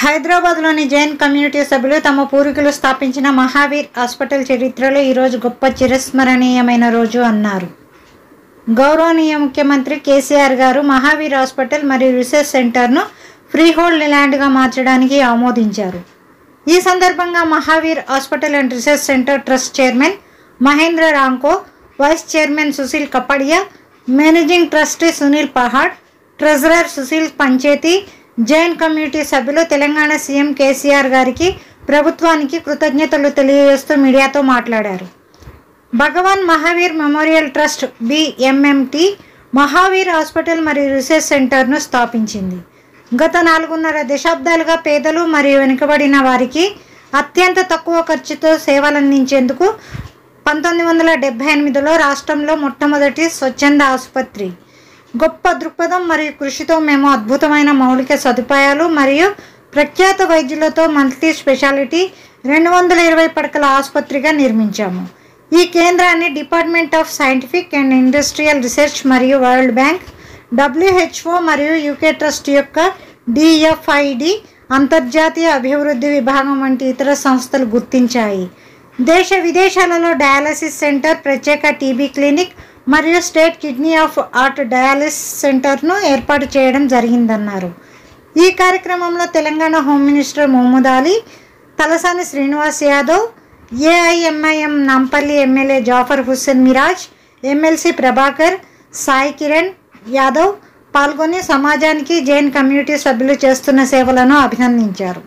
హైదరాబాద్లోని జైన్ కమ్యూనిటీ సభ్యులు తమ పూర్వీకులు స్థాపించిన మహావీర్ హాస్పిటల్ చరిత్రలో ఈరోజు గొప్ప చిరస్మరణీయమైన రోజు అన్నారు. గౌరవనీయ ముఖ్యమంత్రి కేసీఆర్ గారు మహావీర్ హాస్పిటల్ మరియు రీసెర్చ్ సెంటర్ను ఫ్రీహోల్డ్ ల్యాండ్గా మార్చడానికి ఆమోదించారు. ఈ సందర్భంగా Mahavir hospital and research centre trust chairman Mahendra Ranko, vice chairman Sushil Kapadia, managing trustee Sunil Pahad, treasurer Sushil Pancheti, Jain community సభ్యులు తెలంగాణ సీఎం కేసీఆర్ గారికి, ప్రభుత్వానికి కృతజ్ఞతలు తెలియజేస్తూ మీడియాతో మాట్లాడారు. Bhagwan Mahavir memorial trust BMMT Mahavir hospital మరియు రీసెర్చ్ సెంటర్ను స్థాపించింది. గత 4.5 దశాబ్దాలుగా పేదలు మరియు వెనుకబడిన వారికి అత్యంత తక్కువ ఖర్చుతో సేవలందించేందుకు 1978లో రాష్ట్రంలో మొట్టమొదటి స్వచ్ఛంద ఆసుపత్రి. గొప్ప దృక్పథం మరియు కృషితో మేము అద్భుతమైన మౌలిక సదుపాయాలు మరియు ప్రఖ్యాత వైద్యులతో మల్టీ స్పెషాలిటీ 220 పడకల ఆసుపత్రిగా నిర్మించాము. ఈ కేంద్రాన్ని department of scientific and industrial research మరియు వరల్డ్ బ్యాంక్, WHO మరియు UK ట్రస్ట్ యొక్క DFID అంతర్జాతీయ అభివృద్ధి విభాగం వంటి ఇతర సంస్థలు గుర్తించాయి. దేశ విదేశాలలో డయాలసిస్ సెంటర్, ప్రత్యేక TB క్లినిక్ మరియు state kidney of heart dialysis సెంటర్ను ఏర్పాటు చేయడం జరిగిందన్నారు. ఈ కార్యక్రమంలో Telangana home minister Mahmood Ali, Talasani Srinivas Yadav, AIMIM Nampally MLA Jafar Hussain Miraj, MLC Prabhakar, Sai Kiran Yadav పాల్గొని సమాజానికి జైన్ కమ్యూనిటీ సభ్యులు చేస్తున్న సేవలను అభినందించారు.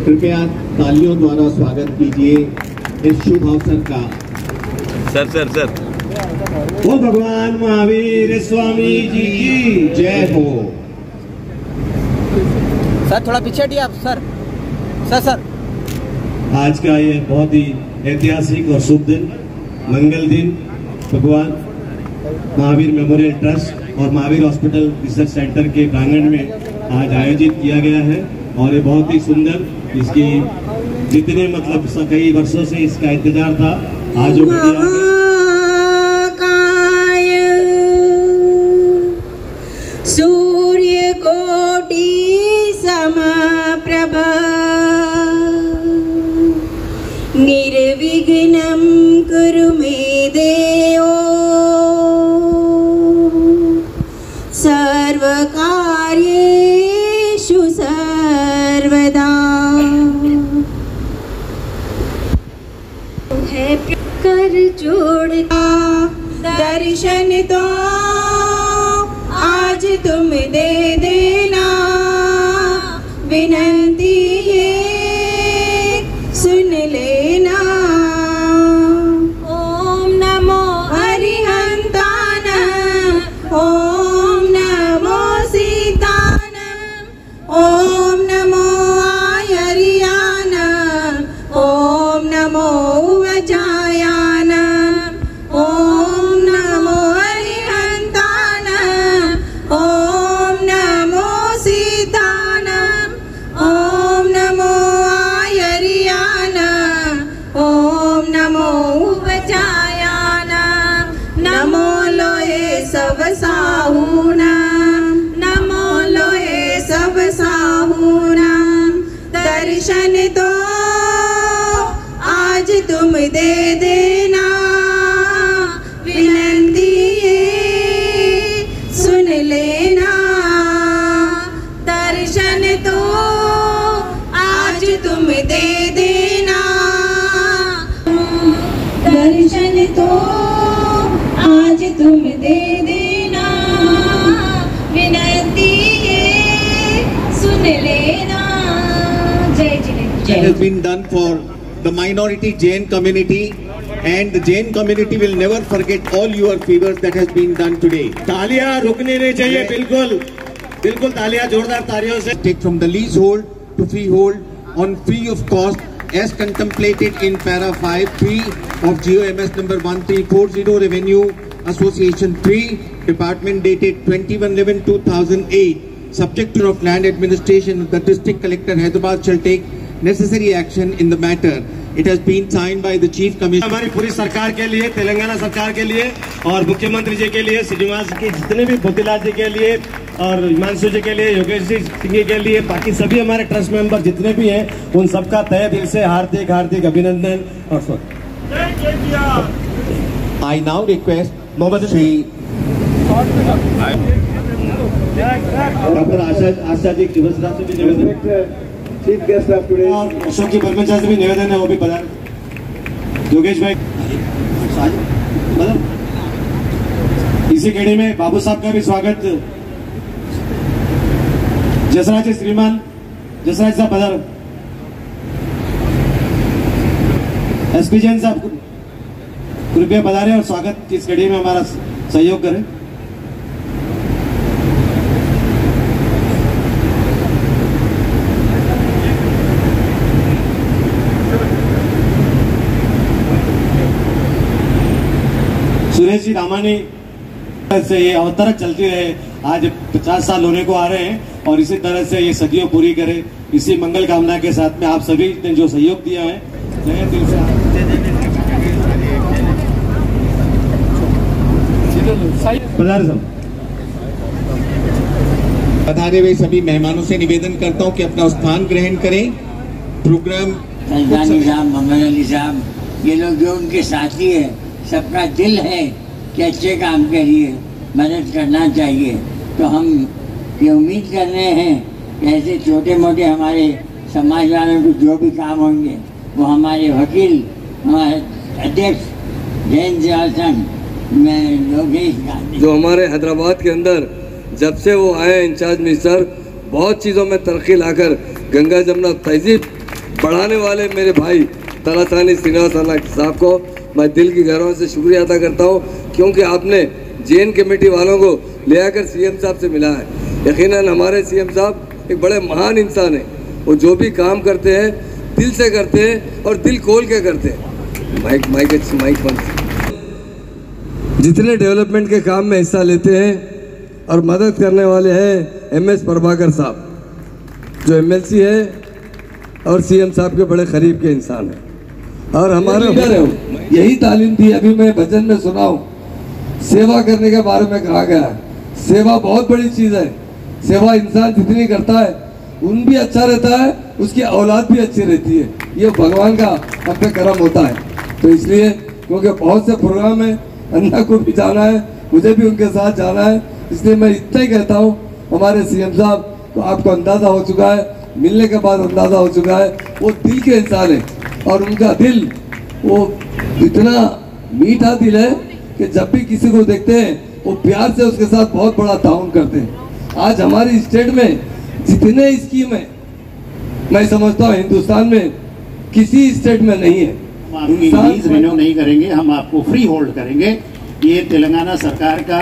कृपया तालियों द्वारा स्वागत कीजिए इस शुभ अवसर का। सर ओ भगवान महावीर स्वामी जी की जय हो। सर थोड़ा पीछे हटिए आप। सर आज का ये बहुत ही ऐतिहासिक और शुभ दिन, मंगल दिन भगवान महावीर मेमोरियल ट्रस्ट और महावीर हॉस्पिटल रिसर्च सेंटर के प्रांगण में आज आयोजित किया गया है और ये बहुत ही सुंदर, इसकी जितने मतलब कई वर्षों से इसका इंतजार था, आज वो सूर्य कोटि समप्रभ निर्विघ्नं कुरु मे देव सर्वकार्येषु सर्वदा है कर जोड़ता दर्शन तो आज तुम दे देना, विनंती ये सुन लेना। ओम नमो हरिहंतान, ओम नमो सीतान, ओम नमो आयरियान, ओम नमो वजायान, ओम नमो हरिहंतान, ओम नमो सीतान, ओम नमो आयरियान, ओम नमो वजायान। नमो लोए सब साहूना, नमो लोए सब साहूना, दर्शन तो आज तुम दे देना, विनंती ये सुन लेना। दर्शन तो आज तुम दे देना, दर्शन तो आज तुम दे देना, विनंती ये सुन लेना। जय It has been done for the minority Jain community, and the Jain community will never forget all your favors that has been done today. तालियां रुकनी नहीं चाहिए, बिल्कुल तालियां, जोरदार तालियों से। Take from the leasehold to freehold on free of cost as contemplated in para 5(3) of GOMS number 1340 Revenue Association 3, Department dated 21/11/2008. Subject to of land administration, the district collector Hyderabad shall take necessary action in the matter. It has been signed by the Chief Commissioner. हमारी पूरी सरकार के लिए, तेलंगाना सरकार के लिए और मुख्यमंत्री जी के लिए, श्रीनिवास के जितने भी भूतिलाल जी के लिए और हिमांशु जी के लिए, योगेश जी सिंह के लिए, बाकी सभी हमारे ट्रस्ट मेंबर जितने भी हैं उन सबका तहे दिल से हार्दिक हार्दिक अभिनंदन और स्वागत। I now request Mohammed Shri doctor Asha ji Shivsara से भी निवेदन, चीफ गेस्ट ऑफ टुडे और अशोक जी बर्मचा से भी निवेदन है, वो भी पधार। योगेश भाई मतलब इसी कड़ी में बाबू साहब का भी स्वागत। जसराज जी श्रीमान जसराज साहब पधार। एसपी जैन साहब कृपया पधारें और स्वागत की इस कड़ी में हमारा सहयोग करें। सुरेश जी रामानी से ये अवतरक चलती रहे, आज 50 साल होने को आ रहे हैं और इसी तरह से ये सदियों पूरी करे, इसी मंगल कामना के साथ में आप सभी ने जो सहयोग दिया है नए दिल से पधारे हुए सभी मेहमानों से निवेदन करता हूं कि अपना स्थान ग्रहण करें। प्रोग्राम सल्तानी साहब, मोहम्मद अली साहब, ये लोग जो उनके साथी है, सबका दिल है कि अच्छे काम के लिए मदद करना चाहिए। तो हम ये उम्मीद कर रहे हैं कि ऐसे छोटे मोटे हमारे समाज वालों को जो भी काम होंगे वो हमारे वकील, हमारे अध्यक्ष जैन जवाहर संघ में योगेश गांधी जो हमारे हैदराबाद के अंदर जब से वो आए इंचार्ज मिनिस्टर, बहुत चीज़ों में तरक्की लाकर गंगा जमुना तहजीब बढ़ाने वाले मेरे भाई तलासानी श्रीनिवास साहब को मैं दिल की गहराई से शुक्रिया अदा करता हूँ, क्योंकि आपने जैन कमेटी वालों को ले आकर सीएम साहब से मिला है। यकीनन हमारे सीएम साहब एक बड़े महान इंसान हैं, वो जो भी काम करते हैं दिल से करते हैं और दिल खोल के करते हैं। माइक बंद। जितने डेवलपमेंट के काम में हिस्सा लेते हैं और मदद करने वाले हैं एमएस प्रभाकर साहब, जो एमएलसी है और सीएम साहब के बड़े करीब के इंसान हैं और हमारे यही तालीम दी। अभी मैं भजन में सुना हूँ, सेवा करने के बारे में कहा गया है। सेवा बहुत बड़ी चीज़ है। सेवा इंसान जितनी करता है उन भी अच्छा रहता है, उसकी औलाद भी अच्छी रहती है। ये भगवान का हम पे करम होता है। तो इसलिए क्योंकि बहुत से प्रोग्राम है, अन्ना को भी जाना है, मुझे भी उनके साथ जाना है, इसलिए मैं इतना ही कहता हूँ हमारे सीएम साहब को आपको अंदाज़ा हो चुका है, मिलने के बाद अंदाज़ा हो चुका है, वो दिल के इंसान है और उनका दिल वो इतना मीठा दिल है कि जब भी किसी को देखते हैं वो प्यार से उसके साथ बहुत बड़ा ताउन करते हैं। आज हमारी स्टेट में जितने स्कीम है, मैं समझता हूँ हिंदुस्तान में किसी स्टेट में नहीं है। आपकी फीस रिन्यू नहीं करेंगे, हम आपको फ्री होल्ड करेंगे। ये तेलंगाना सरकार का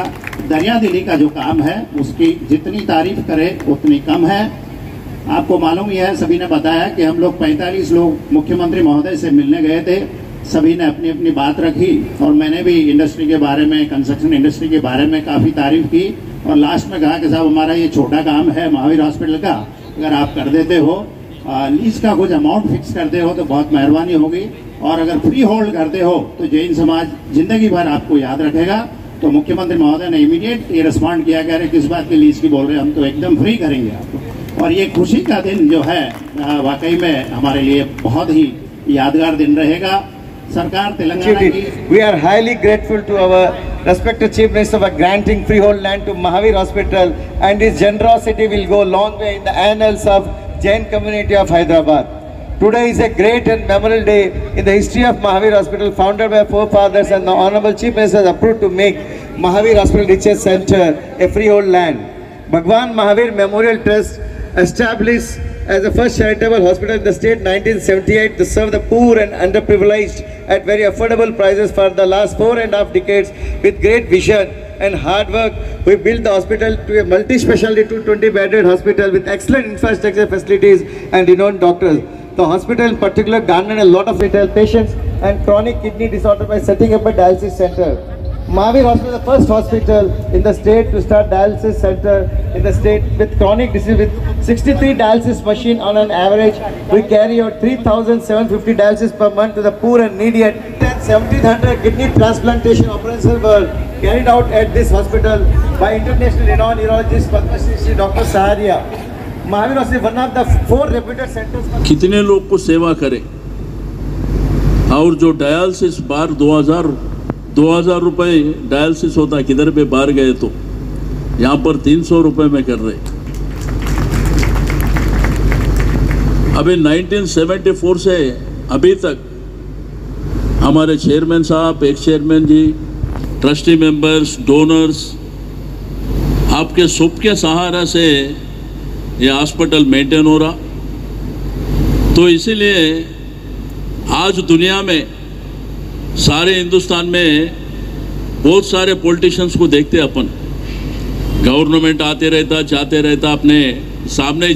दरिया दिली का जो काम है उसकी जितनी तारीफ करें उतनी कम है। आपको मालूम ही है, सभी ने बताया कि हम लोग 45 लोग मुख्यमंत्री महोदय से मिलने गए थे, सभी ने अपनी अपनी बात रखी और मैंने भी इंडस्ट्री के बारे में, कंस्ट्रक्शन इंडस्ट्री के बारे में काफ़ी तारीफ की और लास्ट में कहा कि साहब हमारा ये छोटा काम है महावीर हॉस्पिटल का, अगर आप कर देते हो, लीज का कुछ अमाउंट फिक्स करते हो तो बहुत मेहरबानी होगी और अगर फ्री होल्ड करते हो तो जैन समाज जिंदगी भर आपको याद रखेगा। तो मुख्यमंत्री महोदय ने इमीडिएट ये रिस्पॉन्ड किया, कह रहे किस बात की लीज की बोल रहे हैं, हम तो एकदम फ्री करेंगे आपको। और ये खुशी का दिन जो है वाकई में हमारे लिए बहुत ही यादगार दिन रहेगा। सरकार तेलंगाना की We are highly grateful to our respected Chief Minister for granting freehold land to Mahavir Hospital, and his generosity will go a long way in the annals of Jain community of Hyderabad. Today is a great and memorable day in the history of Mahavir Hospital, founded by forefathers, and the Honorable Chief Minister has approved to make Mahavir Hospital Research Center a freehold land. Bhagwan Mahavir Memorial Trust, established as the first charitable hospital in the state in 1978 to serve the poor and underprivileged at very affordable prices for the last 4.5 decades. With great vision and hard work, we built the hospital to a multi-specialty 220-bedded hospital with excellent infrastructure facilities and renowned doctors. The hospital in particular garnered a lot of retail patients and chronic kidney disorder by setting up a dialysis center. Mahavir Hospital, the first hospital in the state to start dialysis center in the state with chronic disease, with 63 dialysis machine on an average. We carry out 3,750 dialysis per month to the poor and needy. At 1,700 kidney transplantation operations were carried out at this hospital by international renowned neurologist Padma Shri Dr. Saharia. Mahavir Hospital, one of the 4 reputed centers. कितने लोग को सेवा करें, और जो dialysis बार 2000 रुपए dialysis होता, किधर पे बाहर गए तो यहाँ पर 300 रुपए में कर रहे। अभी 1974 से अभी तक हमारे चेयरमैन साहब, एक्स चेयरमैन जी, ट्रस्टी मेंबर्स, डोनर्स, आपके सबके सहारा से ये हॉस्पिटल मेंटेन हो रहा। तो इसीलिए आज दुनिया में, सारे हिंदुस्तान में बहुत सारे पॉलिटिशियंस को देखते अपन, गवर्नमेंट आते रहता, जाते रहता, अपने सामने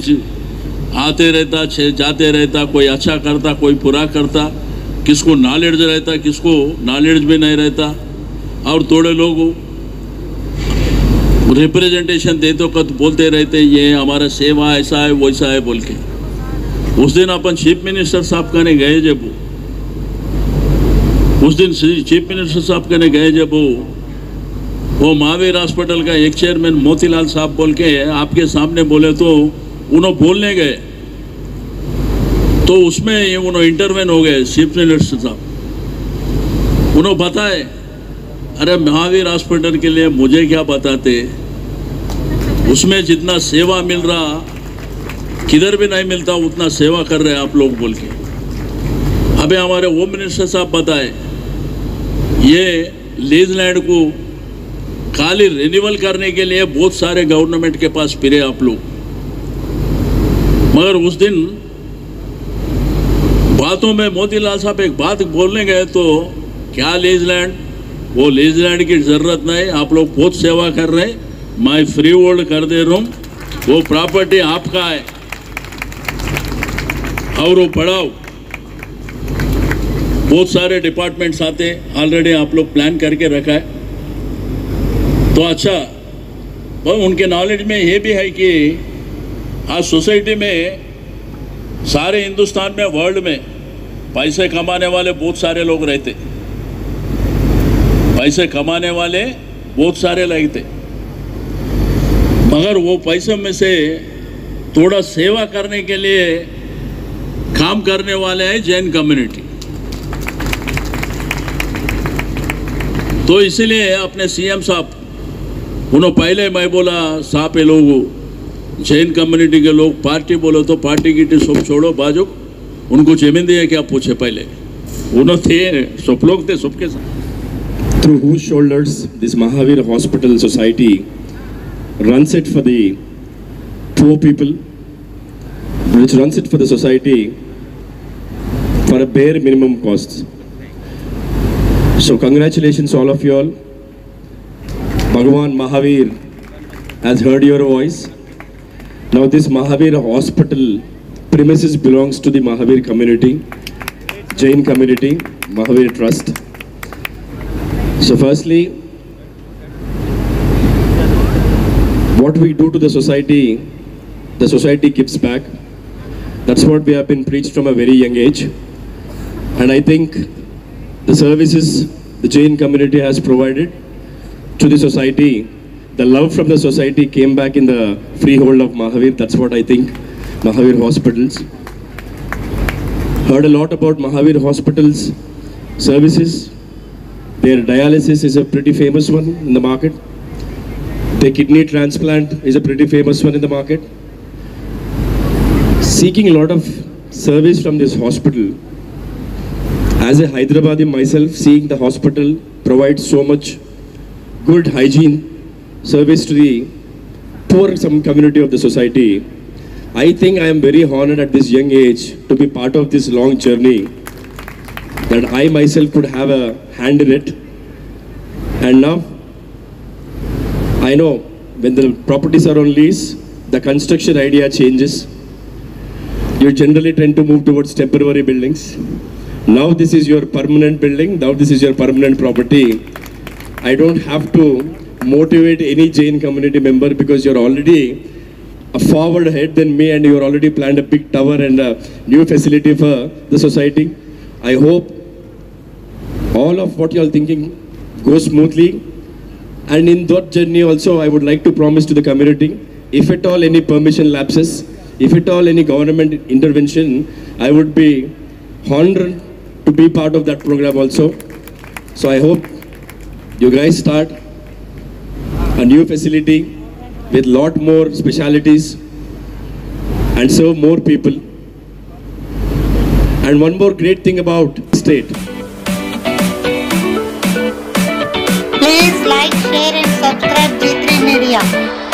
आते रहता, जाते रहता, कोई अच्छा करता, कोई बुरा करता, किसको नॉलेज रहता, किसको नॉलेज भी नहीं रहता, और थोड़े लोग रिप्रेजेंटेशन देते हो कद बोलते रहते ये हमारा सेवा ऐसा है वैसा है बोल के। उस दिन अपन चीफ मिनिस्टर साहब कहने गए जब, उस दिन चीफ मिनिस्टर साहब कहने गए जब वो महावीर हॉस्पिटल का एक चेयरमैन मोतीलाल साहब बोल के आपके सामने बोले, तो उन्होंने बोलने गए तो उसमें उन्होंने इंटरवेन हो गए चीफ मिनिस्टर साहब। उन्होंने बताए, अरे महावीर हॉस्पिटल के लिए मुझे क्या बताते, उसमें जितना सेवा मिल रहा किधर भी नहीं मिलता, उतना सेवा कर रहे हैं आप लोग बोल के। अबे हमारे होम मिनिस्टर साहब बताए, ये लीज लैंड को खाली रिन्यूअल करने के लिए बहुत सारे गवर्नमेंट के पास फिरे आप लोग, मगर उस दिन बातों में मोतीलाल साहब एक बात बोलने गए तो क्या लीज लैंड, वो लीज लैंड की जरूरत नहीं, आप लोग बहुत सेवा कर रहे हैं, मैं फ्री होल्ड कर दे रहा हूँ, वो प्रॉपर्टी आपका है और वो बढ़ाओ। बहुत सारे डिपार्टमेंट्स आते हैं, ऑलरेडी आप लोग प्लान करके रखा है तो अच्छा। पर उनके नॉलेज में ये भी है कि आज सोसाइटी में, सारे हिंदुस्तान में, वर्ल्ड में पैसे कमाने वाले बहुत सारे लोग रहते, पैसे कमाने वाले बहुत सारे लगते, मगर वो पैसे में से थोड़ा सेवा करने के लिए काम करने वाले हैं जैन कम्युनिटी। तो इसीलिए अपने सीएम साहब, उन्होंने पहले मैं बोला साहब, ये लोग जैन कम्युनिटी के लोग पार्टी बोलो तो पार्टी की सब छोड़ो बाजू, उनको जमीन दिए क्या पूछे, पहले उन्होंने थे सब लोग थे सबके साथ। Through whose shoulders this Mahavir Hospital Society runs it for the poor people, which runs it for the society for a bare minimum costs. So congratulations all of you all. Bhagavan Mahavir has heard your voice. Now this Mahavir Hospital premises belongs to the Mahavir community, Jain community, Mahavir Trust. So firstly, what we do to the society gives back. That's what we have been preached from a very young age. And I think the services the Jain community has provided to the society, the love from the society came back in the freehold of Mahavir. That's what I think Mahavir Hospitals. Heard a lot about Mahavir Hospitals services. Their dialysis is a pretty famous one in the market. Their kidney transplant is a pretty famous one in the market. Seeking a lot of service from this hospital. As a Hyderabadi myself, seeing the hospital provide so much good hygiene service to the poor community of the society, I think I am very honored at this young age to be part of this long journey, that I myself could have a hand in it. And now, I know when the properties are on lease, the construction idea changes. You generally tend to move towards temporary buildings. Now this is your permanent building, now this is your permanent property. I don't have to motivate any Jain community member because you're already a forward head than me and you're already planned a big tower and a new facility for the society. I hope all of what you're thinking goes smoothly. And in that journey also, I would like to promise to the community, if at all any permission lapses, if at all any government intervention, I would be honored to be part of that program also. So I hope you guys start a new facility with lot more specialities and serve more people. And one more great thing about state. Please like, share and subscribe G3 Media.